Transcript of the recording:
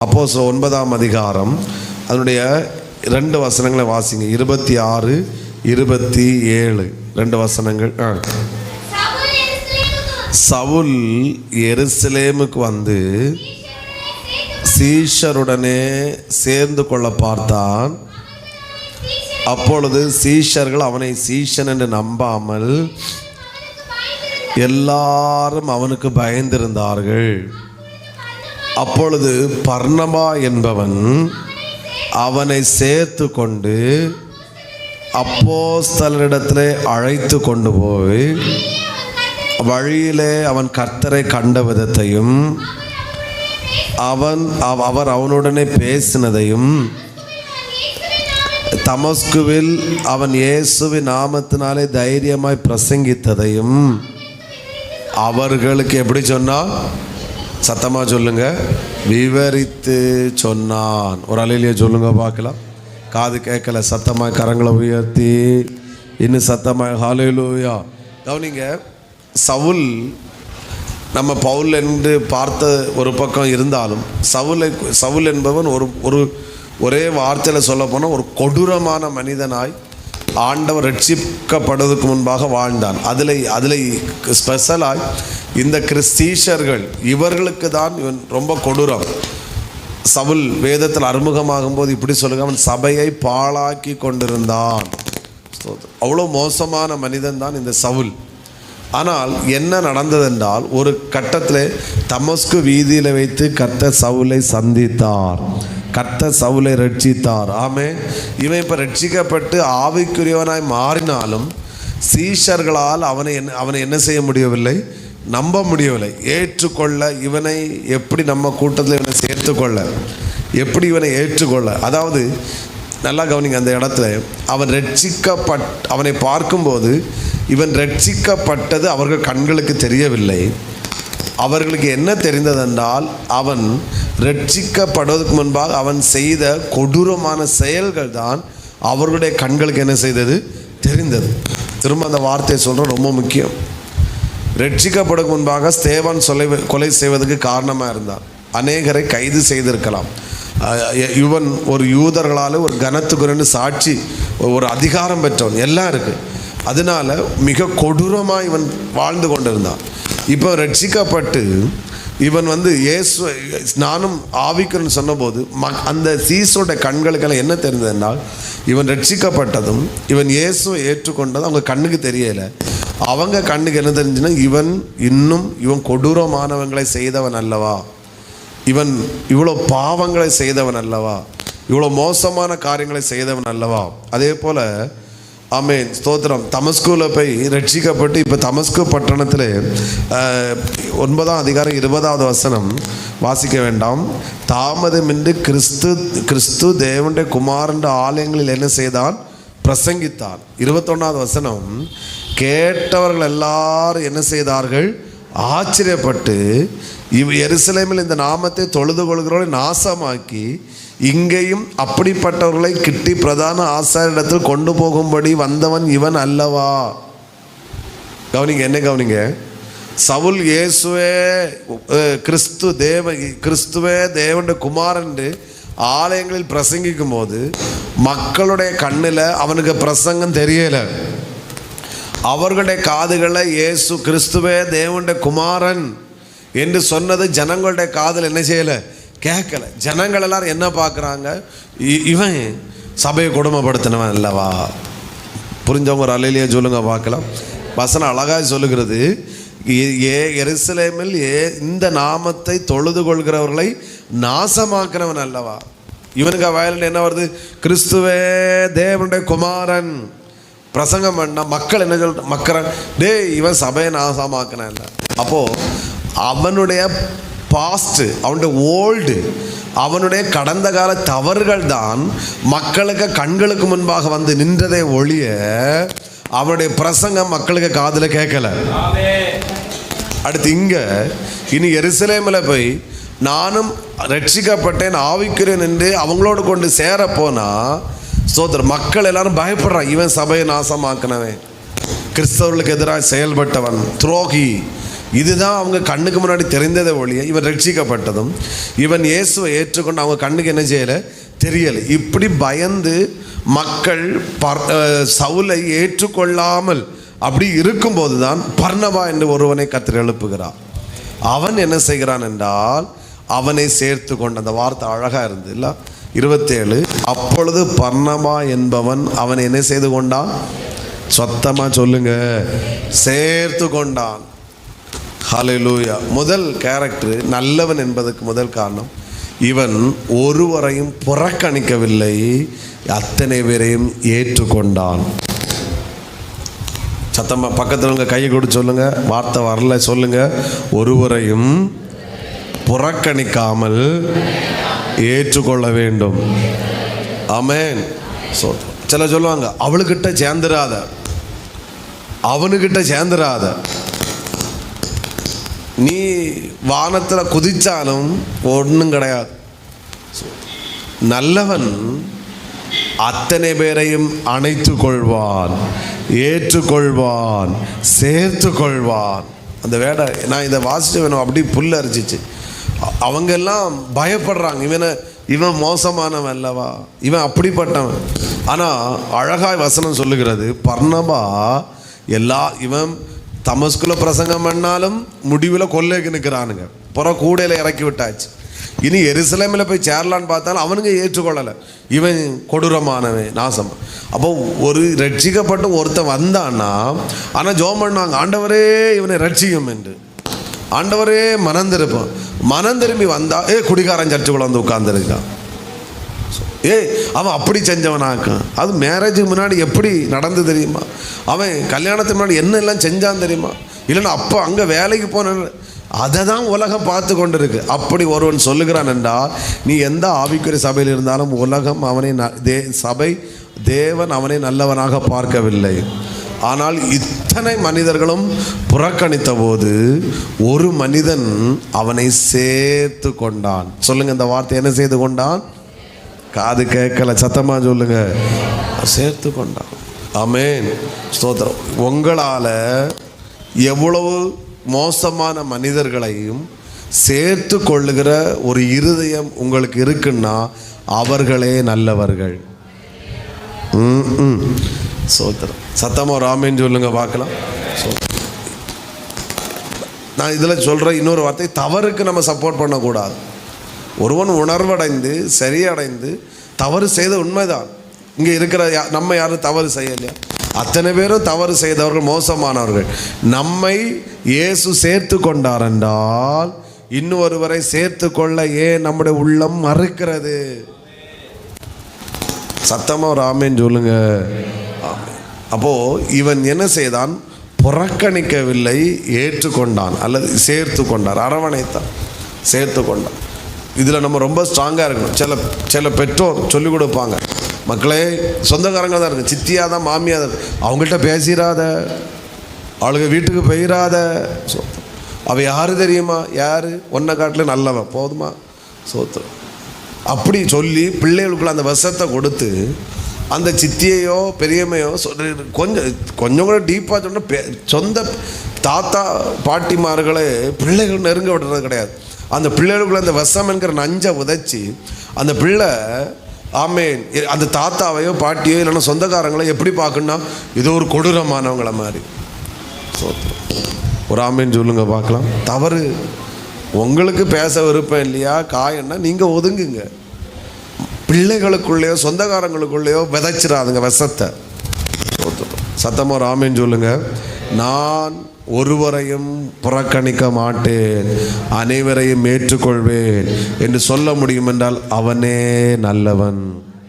அப்போஸ்தலர் 9ஆம் அதிகாரம் அதனுடைய 2 வசனங்களை வாசிங்க. 26, 27 2 வசனங்கள். சவுல் எருசலேமுக்கு வந்து சீஷருடனே சேர்ந்து கொள்ள பார்த்தான். அப்பொழுது சீஷர்கள் அவனை சீஷன் என்று நம்பாமல் எல்லாரும் அவனுக்கு பயந்திருந்தார்கள். அப்பொழுது பர்னபா என்பவன் அவனை சேர்த்து கொண்டு அப்போஸ்தலரிடத்திலே அழைத்து கொண்டு போய் வழியிலே அவன் கர்த்தரை கண்ட விதத்தையும் அவர் அவனுடனே பேசினதையும் தமஸ்குவில் அவன் இயேசுவின் நாமத்தினாலே தைரியமாய் பிரசங்கித்ததையும் அவர்களுக்கு எப்படி சொன்னான்? சத்தமாக சொல்லுங்க, விவரித்து சொன்னான். ஒரு அலையிலேயே சொல்லுங்க பார்க்கலாம். காது கேட்கல, சத்தமாக கரங்களை உயர்த்தி இன்னும் சத்தமாக ஹல்லேலூயா. கவனிங்க, சவுல் நம்ம பவுல் என்று பார்த்த ஒரு பக்கம் இருந்தாலும் சவுல் என்பவன் ஒரே வார்த்தையில் சொல்ல போனால் ஒரு கொடூரமான மனிதனாய் ஆண்டவர் ரட்சிக்கப்படுவதற்கு முன்பாக வாழ்ந்தான். அதில் ஸ்பெஷலாய் இந்த கிறிஸ்தீஷர்கள் இவர்களுக்கு தான் இவன் ரொம்ப கொடூரம். சவுல் வேதத்தில் அறிமுகமாகும் போது இப்படி சொல்லுங்க, அவன் சபையை பாழாக்கி கொண்டிருந்தான். அவ்வளோ மோசமான மனிதன் தான் இந்த சவுல். ஆனால் என்ன நடந்ததென்றால், ஒரு கட்டத்தில் தமஸ்கு வீதியில் வைத்து கர்த்தர் சவுலை சந்தித்தார். கர்த்தர் சவுலை ரட்சித்தார். ஆமே. இவன் இப்போ ரட்சிக்கப்பட்டு ஆவிக்குரியவனாய் மாறினாலும் சீஷர்களால் அவனை என்ன செய்ய முடியவில்லை? நம்ப முடியவில்லை, ஏற்றுக்கொள்ள. இவனை எப்படி நம்ம கூட்டத்தில் இவனை சேர்த்துக்கொள்ள, எப்படி இவனை ஏற்றுக்கொள்ள? அதாவது நல்லா கவனிங்க, அந்த இடத்துல அவனை பார்க்கும்போது இவன் ரட்சிக்கப்பட்டது அவர்கள் கண்களுக்கு தெரியவில்லை. அவர்களுக்கு என்ன தெரிந்ததென்றால், அவன் ரட்சிக்கப்படுவதற்கு முன்பாக அவன் செய்த கொடூரமான செயல்கள் தான் அவர்களுடைய கண்களுக்கு என்ன செய்தது? தெரிந்தது. திரும்ப அந்த வார்த்தையை சொல்கிற ரொம்ப முக்கியம். ரட்சிக்கப்படுவதற்கு முன்பாக ஸ்தேவான் கொலை செய்வதற்கு காரணமாக இருந்தான். அநேகரை கைது செய்திருக்கலாம். இவன் ஒரு யூதர்களால் ஒரு கனத்துக்குறன்னு சாட்சி, ஒரு அதிகாரம் பெற்றவன் எல்லாம் இருக்குது. அதனால மிக கொடூரமாக இவன் வாழ்ந்து கொண்டிருந்தான். இப்போ ரட்சிக்கப்பட்டு இவன் இயேசு நானும் ஆவிக்குன்னு சொன்னபோது அந்த சீசோட கண்களுக்கெல்லாம் என்ன தெரிந்ததுனால், இவன் ரட்சிக்கப்பட்டதும் இவன் இயேசுவை ஏற்றுக்கொண்டதும் அவங்க கண்ணுக்கு தெரியலை. அவங்க கண்ணுக்கு என்ன தெரிஞ்சுன்னா, இவன் கொடூரமானவங்களை செய்தவன் அல்லவா, இவன் இவ்வளோ பாவங்களை செய்தவன் அல்லவா, இவ்வளோ மோசமான காரியங்களை செய்தவன் அல்லவா. அதே போல் ஆமென், ஸ்தோத்திரம். தமஸ்குவில் போய் ரட்சிக்கப்பட்டு இப்போ தமஸ்கு பட்டணத்தில் 9ஆம் அதிகாரம் 20வது வசனம் வாசிக்க வேண்டாம். தாமதமின்றி கிறிஸ்து தேவனுடைய குமாரன் ஆலயங்களில் என்ன செய்தான்? பிரசங்கித்தான். 21வது வசனம், கேட்டவர்கள் எல்லாரும் என்ன செய்தார்கள்? ஆச்சரியப்பட்டு எருசலேமில் இந்த நாமத்தை தொழுது கொள்கிறவர்களை நாசமாக்கி இங்கேயும் அப்படிப்பட்டவர்களை கிட்டி பிரதான ஆசாரியரிடத்தில் கொண்டு போகும்படி வந்தவன் இவன் அல்லவா. கவனிங்க, என்ன கவனிங்க, சவுல் இயேசுவே கிறிஸ்துவே தேவனுடைய குமாரன் ஆலயங்களில் பிரசங்கிக்கும் போது மக்களுடைய கண்ணில் அவனுக்கு பிரசங்கம் தெரியலை. அவர்களுடைய காதுகளை இயேசு கிறிஸ்துவே தேவனுடைய குமாரன் என்று சொன்னது ஜனங்களுடைய காதில் என்ன செய்யலை? கேட்கல. ஜனங்கள் எல்லாரும் என்ன பார்க்குறாங்க? இவன் சபையை கொடுமைப்படுத்தினவன் அல்லவா. புரிஞ்சவங்க ஒரு அலையிலேயே சொல்லுங்க பார்க்கலாம். வசனம் அழகாக சொல்லுகிறது, எருசலேமில் இந்த நாமத்தை தொழுது கொள்கிறவர்களை நாசமாக்குறவன் அல்லவா. இவனுக்கு வயலில் என்ன வருது? கிறிஸ்துவே தேவனுடைய குமாரன் பிரசங்கம் பண்ண மக்கள் என்ன சொல்ற? மக்கள் இவன் சபையை நாசமாக்கின இல்லை. அப்போது அவனுடைய பாஸ்ட், அவனுடைய ஓல்டு, அவனுடைய கடந்த கால தவறுகள் தான் மக்களுக்கு கண்களுக்கு முன்பாக வந்து நின்றதை ஒழிய அவனுடைய பிரசங்கம் மக்களுக்கு காதில் கேட்கல. அடுத்து இனி எருசலேமில் போய் நானும் ரட்சிக்கப்பட்டேன் ஆவிக்கிறேன் என்று அவங்களோடு கொண்டு சேரப்போனா சோதர் மக்கள் எல்லாரும் பயப்படுறான். இவன் சபையை நாசமாக்கினவன், கிறிஸ்தவர்களுக்கு எதிராக செயல்பட்டவன், துரோகி, இதுதான் அவங்க கண்ணுக்கு முன்னாடி தெரிந்ததை ஒழிய இவன் ரட்சிக்கப்பட்டதும் இவன் இயேசுவை ஏற்றுக்கொண்டு அவங்க கண்ணுக்கு என்ன செய்யலை, தெரியலை. இப்படி பயந்து மக்கள் சவுலை ஏற்றுக்கொள்ளாமல் அப்படி இருக்கும்போது தான் பர்னபா என்று ஒருவனை கர்த்தர் எழுப்புகிறார். அவன் என்ன செய்கிறான் என்றால் அவனை சேர்த்து கொண்டு, அந்த வார்த்தை அழகா இருந்து இல்ல 27, அப்பொழுது பர்னபா என்பவன் அவனை என்ன செய்து கொண்டான், சொத்தமா சொல்லுங்க, சேர்த்து கொண்டான். ஹல்லேலூயா. முதல் கேரக்டர் நல்லவன் என்பதற்கு முதல் காரணம், இவன் ஒருவரையும் புறக்கணிக்கவில்லை, அத்தனை பேரையும் ஏற்றுக்கொண்டான். சத்தமா பக்கத்தில் உங்க கையை கொடுத்து சொல்லுங்க, வார்த்தை வரல சொல்லுங்க, ஒருவரையும் புறக்கணிக்காமல் ஏற்றுக்கொள்ள வேண்டும். ஆமென். சில சொல்லுவாங்க, அவளுக்கிட்ட சேர்ந்துராத, அவனுக்கிட்ட சேர்ந்துராத, நீ வானத்தில் குதிச்சாலும் ஒன்றும் கிடையாது. நல்லவன் அத்தனை பேரையும் அணைத்து கொள்வான், ஏற்றுக்கொள்வான், சேர்த்து கொள்வான். அந்த வேடை நான் இதை வாசிச்சு வேணும், அப்படி புல் அரிச்சிச்சு. அவங்க எல்லாம் பயப்படுறாங்க, இவன் மோசமானவன் அல்லவா, இவன் அப்படிப்பட்டவன். ஆனால் அழகாய் வசனம் சொல்லுகிறது, பர்னபா இவன் தமஸ்குல பிரசங்கம் பண்ணாலும் முடிவில் கொல்லைக்கு நிற்கிறானுங்க, கூடையில் இறக்கி விட்டாச்சு. இனி எருசலேமில் போய் சேரலான்னு பார்த்தாலும் அவனுங்க ஏற்றுக்கொள்ளலை, இவன் கொடூரமானவன், நாசம். அப்போ ஒரு ரட்சிக்கப்பட்டு ஒருத்தன் வந்தான்னா, ஆனால் ஜோம் பண்ணாங்க, ஆண்டவரே இவனை ரட்சியும் என்று. ஆண்டவரே மனம் திரும்பி வந்தா, குடிகாரன் சர்ச்சுக்குள்ள வந்து உட்கார்ந்துருக்கான், அவன் அப்படி செஞ்சவனாக்கான். அது மேரேஜுக்கு முன்னாடி எப்படி நடந்து தெரியுமா, அவன் கல்யாணத்துக்கு முன்னாடி என்ன எல்லாம் செஞ்சான் தெரியுமா, இல்லைன்னா அப்போ அங்கே வேலைக்கு போன, அதை தான் உலகம் பார்த்து கொண்டு இருக்கு. அப்படி ஒருவன் சொல்லுகிறான் என்றால், நீ எந்த ஆவிக்குரிய சபையில் இருந்தாலும் உலகம் அவனை தேவன் அவனை நல்லவனாக பார்க்கவில்லை. ஆனால் இத்தனை மனிதர்களும் புறக்கணித்த போது ஒரு மனிதன் அவனை சேர்த்து கொண்டான். சொல்லுங்க, இந்த வார்த்தை என்ன செய்து கொண்டான், காது கேட்கல, சத்தமா சொல்லுங்க, சேர்த்து கொண்டான். ஆமென், ஸ்தோத்திரம். உங்களால் எவ்வளவு மோசமான மனிதர்களையும் சேர்த்து கொள்ளுகிற ஒரு இருதயம் உங்களுக்கு இருக்குன்னா அவர்களே நல்லவர்கள். சோத்திரம். சத்தமா ஒரு ஆமேன்னு சொல்லுங்க பார்க்கலாம். நான் இதில் சொல்கிற இன்னொரு வார்த்தை, தவறுக்கு நம்ம சப்போர்ட் பண்ணக்கூடாது. ஒருவன் உணர்வடைந்து சரியடைந்து தவறு செய்த உண்மைதான். இங்கே இருக்கிற நம்ம யாரும் தவறு செய்யலையா, அத்தனை பேரும் தவறு செய்தவர்கள், மோசமானவர்கள். நம்மை இயேசு சேர்த்து கொண்டார் என்றால் இன்னும் ஒருவரை சேர்த்து கொள்ள ஏன் நம்முடைய உள்ளம் மறுக்கிறது? சத்தமா ஒரு ஆமேன்னு சொல்லுங்க. அப்போ இவன் என்ன செய்தான், புறக்கணிக்கவில்லை, ஏற்றுக்கொண்டான் அல்லது சேர்த்து கொண்டார், அரவணைத்தான், சேர்த்து கொண்டான். இதில் நம்ம ரொம்ப ஸ்ட்ராங்காக இருக்கணும். சில பெற்றோர் சொல்லிக் கொடுப்பாங்க, மக்களே சொந்தக்காரங்க தான் இருக்கு, சித்தியாக தான் மாமியாக தான், அவங்கள்ட்ட பேசிடாத, அவளுக்கு வீட்டுக்கு போயிடாத. அவள் யார் தெரியுமா, யார் ஒன்றை காட்டில் நல்லவன், போதுமா, சோத்திரம். அப்படி சொல்லி பிள்ளைகளுக்குள்ள அந்த விஷத்தை கொடுத்து அந்த சித்தியையோ பெரியம்மையோ கொஞ்சம் கூட டீப்பாக சொன்ன சொந்த தாத்தா பாட்டிமார்களை பிள்ளைகள் நெருங்க விடுறது கிடையாது. அந்த பிள்ளைகளுக்குள்ள அந்த விஷம் என்கிற நஞ்சை உதைச்சி அந்த பிள்ளை ஆமேன் அந்த தாத்தாவையோ பாட்டியோ இல்லைன்னா சொந்தக்காரங்களோ எப்படி பார்க்கணுன்னா இது ஒரு கொடூரமானவங்கள மாதிரி. ஒரு ஆமேன்னு சொல்லுங்க பார்க்கலாம். தவறு உங்களுக்கு பேச விருப்பம் இல்லையா, காயன்னா நீங்கள் ஒதுங்குங்க. பிள்ளைகளுக்குள்ளேயோ சொந்தக்காரங்களுக்குள்ளேயோ விதைச்சிடாதுங்க விஷத்தை. சத்தமாக ஒரு ஆமேன்னு சொல்லுங்க. நான் ஒருவரையும் புறக்கணிக்க மாட்டேன், அனைவரையும் ஏற்றுக்கொள்வேன் என்று சொல்ல முடியும் என்றால் அவனே நல்லவன்.